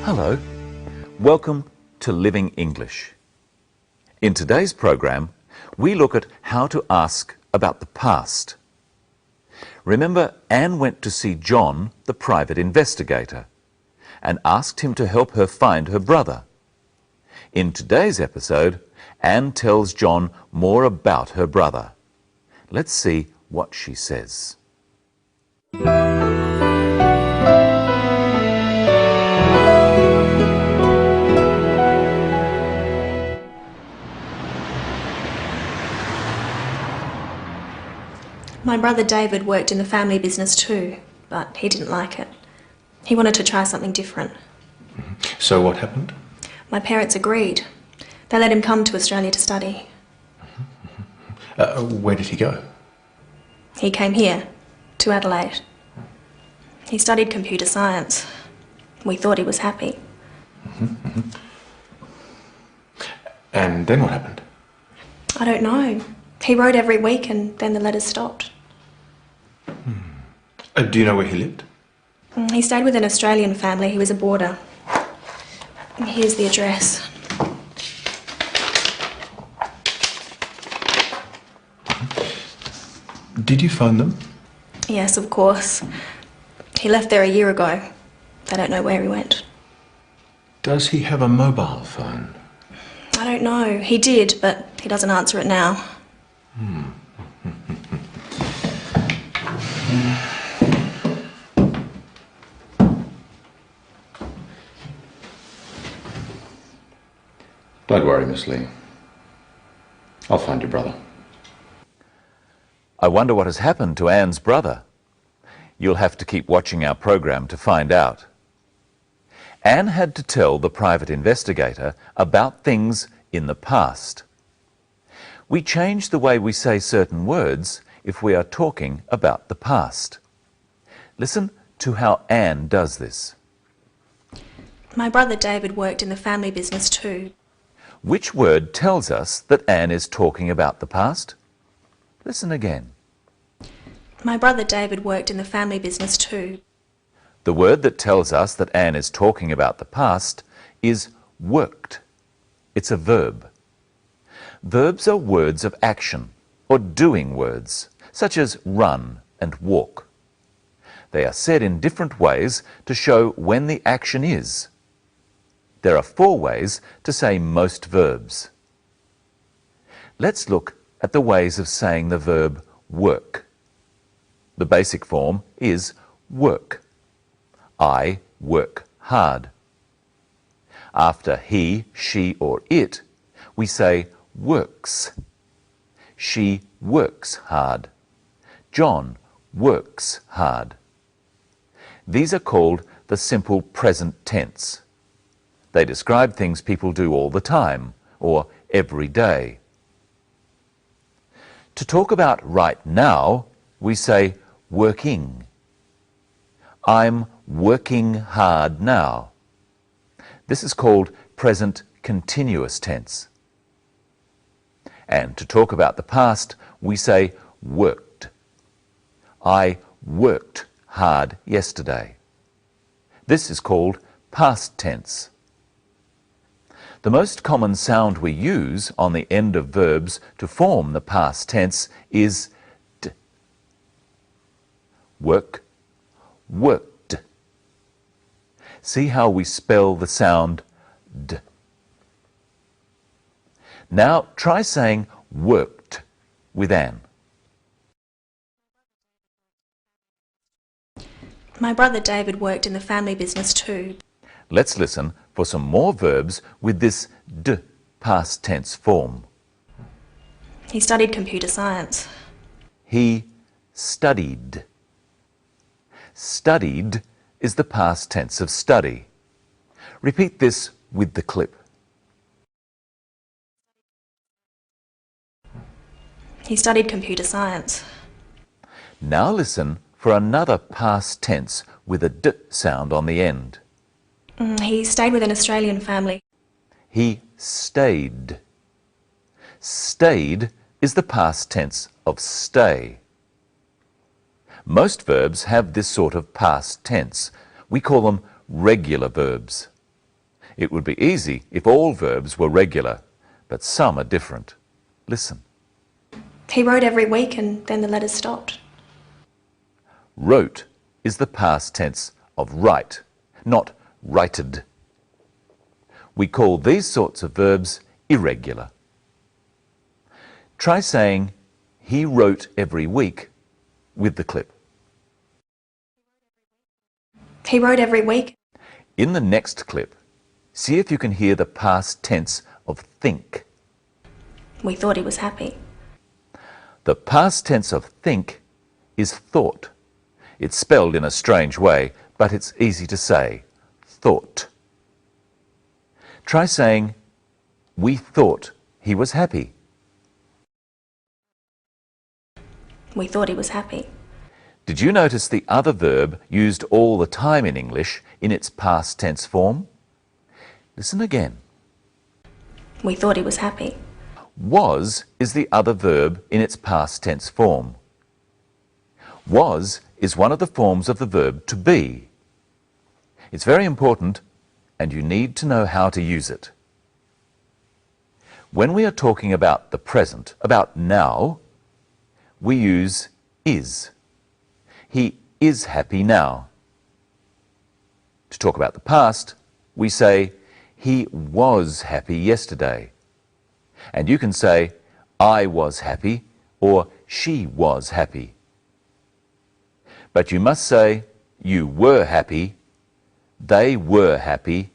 Hello, welcome to Living English. In today's program, we look at how to ask about the past. Remember, Anne went to see John, the private investigator, and asked him to help her find her brother. In today's episode, Anne tells John more about her brother. Let's see what she says. My brother David worked in the family business too, but he didn't like it. He wanted to try something different. So what happened? My parents agreed. They let him come to Australia to study. Where did he go? He came here, to Adelaide. He studied computer science. We thought he was happy. And then what happened? I don't know. He wrote every week and then the letters stopped. Do you know where he lived? He stayed with an Australian family. He was a boarder. Here's the address. Did you phone them? Yes, of course. He left there a year ago. They don't know where he went. Does he have a mobile phone? I don't know. He did, but he doesn't answer it now. Don't worry, Miss Lee. I'll find your brother. I wonder what has happened to Anne's brother. You'll have to keep watching our program to find out. Anne had to tell the private investigator about things in the past. We change the way we say certain words if we are talking about the past. Listen to how Anne does this. My brother David worked in the family business too. Which word tells us that Anne is talking about the past? Listen again. My brother David worked in the family business too. The word that tells us that Anne is talking about the past is worked. It's a verb. Verbs are words of action or doing words, such as run and walk. They are said in different ways to show when the action is. There are 4 ways to say most verbs. Let's look at the ways of saying the verb work. The basic form is work. I work hard. After he, she, or it, we say works. She works hard. John works hard. These are called the simple present tense. They describe things people do all the time or every day. To talk about right now, we say working. I'm working hard now. This is called present continuous tense. And to talk about the past, we say worked. I worked hard yesterday. This is called past tense. The most common sound we use on the end of verbs to form the past tense is d. Work, worked. See how we spell the sound d. Now try saying worked with Anne. My brother David worked in the family business too. Let's listen for some more verbs with this d past tense form. He studied computer science. He studied. Studied is the past tense of study. Repeat this with the clip. He studied computer science. Now listen for another past tense with a d sound on the end. He stayed with an Australian family. He stayed. Stayed is the past tense of stay. Most verbs have this sort of past tense. We call them regular verbs. It would be easy if all verbs were regular, but some are different. Listen. He wrote every week and then the letters stopped. Wrote is the past tense of write, not righted. We call these sorts of verbs irregular. Try saying, he wrote every week with the clip. He wrote every week. In the next clip, see if you can hear the past tense of think. We thought he was happy. The past tense of think is thought. It's spelled in a strange way, but it's easy to say. Thought. Try saying, we thought he was happy. We thought he was happy. Did you notice the other verb used all the time in English in its past tense form? Listen again. We thought he was happy. Was is the other verb in its past tense form. Was is one of the forms of the verb to be. It's very important, and you need to know how to use it. When we are talking about the present, about now, we use is. He is happy now. To talk about the past, we say, he was happy yesterday. And you can say, I was happy, or she was happy. But you must say, you were happy, they were happy,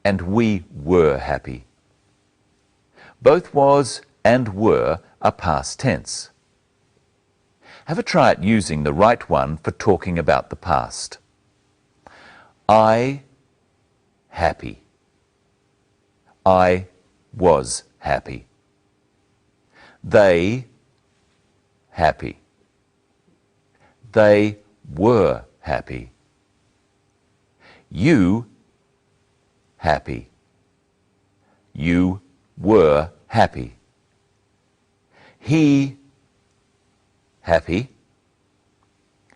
and we were happy. Both was and were are past tense. Have a try at using the right one for talking about the past. I happy. I was happy. They happy. They were happy. You happy. You were happy. He happy.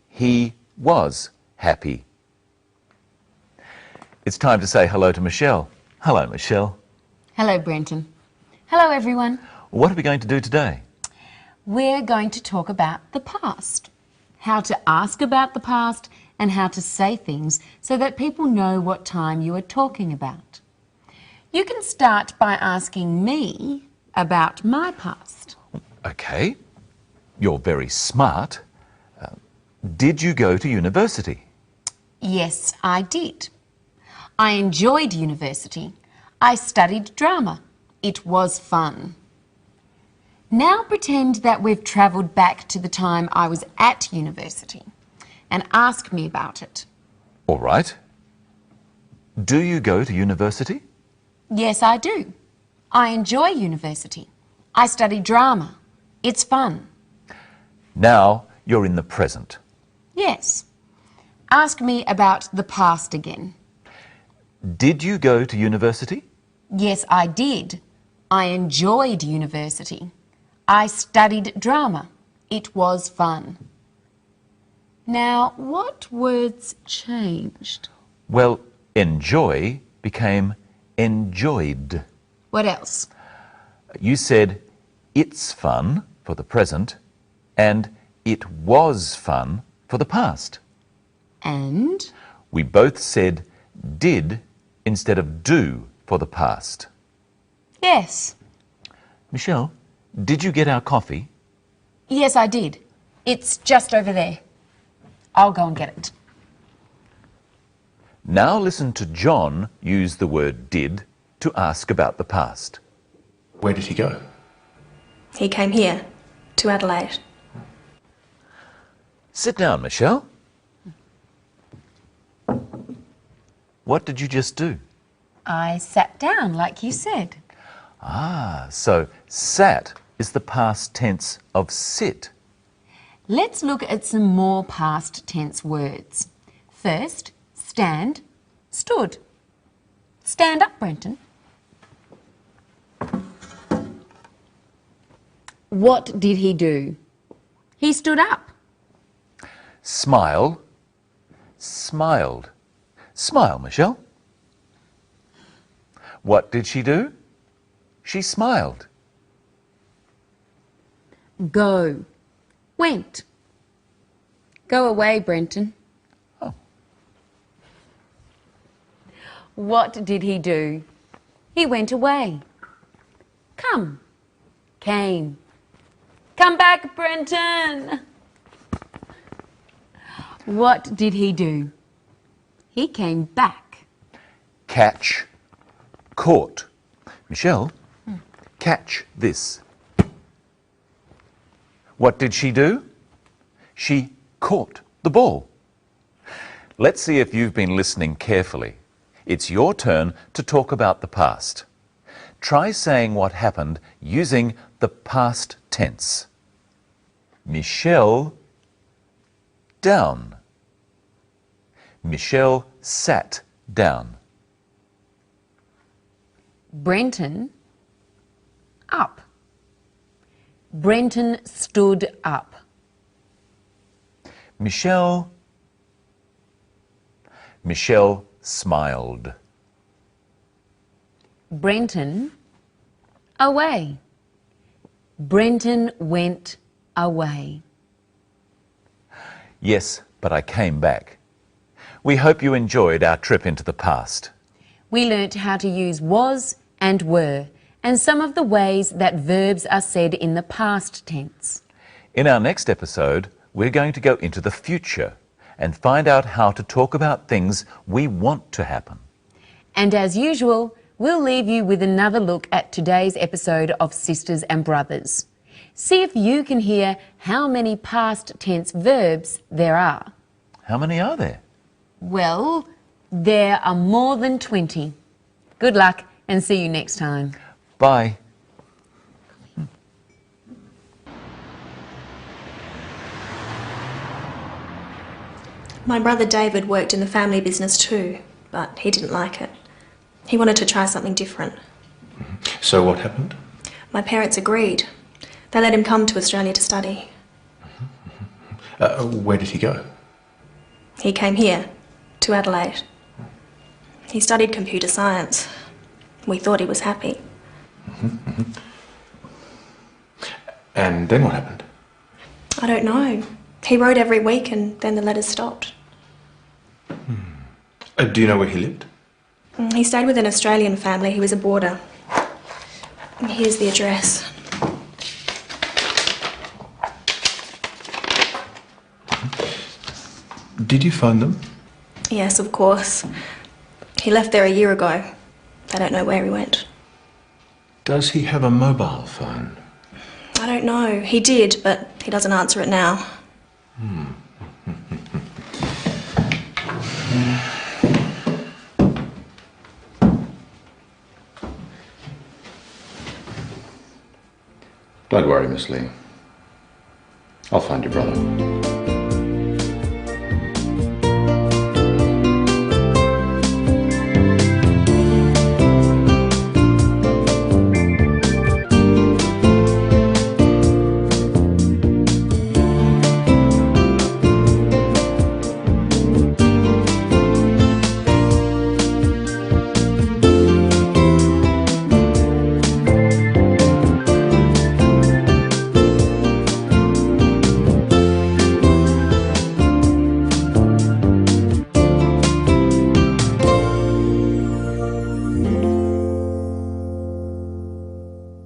He was happy. It's time to say hello to Michelle. Hello, Michelle. Hello, Brenton. Hello, everyone. What are we going to do today? We're going to talk about the past. How to ask about the past and how to say things so that people know what time you are talking about. You can start by asking me about my past. Okay. You're very smart. Did you go to university? Yes, I did. I enjoyed university. I studied drama. It was fun. Now pretend that we've travelled back to the time I was at university and ask me about it. All right. Do you go to university? Yes, I do. I enjoy university. I study drama. It's fun. Now you're in the present. Yes. Ask me about the past again. Did you go to university? Yes, I did. I enjoyed university. I studied drama. It was fun. Now, what words changed? Well, enjoy became enjoyed. What else? You said it's fun for the present and it was fun for the past. And? We both said did instead of do for the past. Yes. Michelle, did you get our coffee? Yes, I did. It's just over there. I'll go and get it. Now listen to John use the word did to ask about the past. Where did he go? He came here, to Adelaide. Sit down, Michelle. What did you just do? I sat down, like you said. Ah, so sat is the past tense of sit. Let's look at some more past tense words. First, stand, stood. Stand up, Brenton. What did he do? He stood up. Smile, smiled. Smile, Michelle. What did she do? She smiled. Go. Went. Go away, Brenton. Oh. What did he do? He went away. Come. Came. Come back, Brenton. What did he do? He came back. Catch. Caught. Michelle, catch this. What did she do? She caught the ball. Let's see if you've been listening carefully. It's your turn to talk about the past. Try saying what happened using the past tense. Michelle down. Michelle sat down. Brenton up. Brenton stood up. Michelle smiled. Brenton away. Brenton went away. Yes, but I came back. We hope you enjoyed our trip into the past. We learnt how to use was and were, and some of the ways that verbs are said in the past tense. In our next episode, we're going to go into the future and find out how to talk about things we want to happen. And as usual, we'll leave you with another look at today's episode of Sisters and Brothers. See if you can hear how many past tense verbs there are. How many are there? Well, there are more than 20. Good luck and see you next time. Bye. My brother David worked in the family business too, but he didn't like it. He wanted to try something different. So what happened? My parents agreed. They let him come to Australia to study. Where did he go? He came here, to Adelaide. He studied computer science. We thought he was happy. And then what happened? I don't know. He wrote every week and then the letters stopped. Do you know where he lived? He stayed with an Australian family. He was a boarder. Here's the address. Did you find them? Yes, of course. He left there a year ago. They don't know where he went. Does he have a mobile phone? I don't know. He did, but he doesn't answer it now. Don't worry, Miss Lee. I'll find your brother.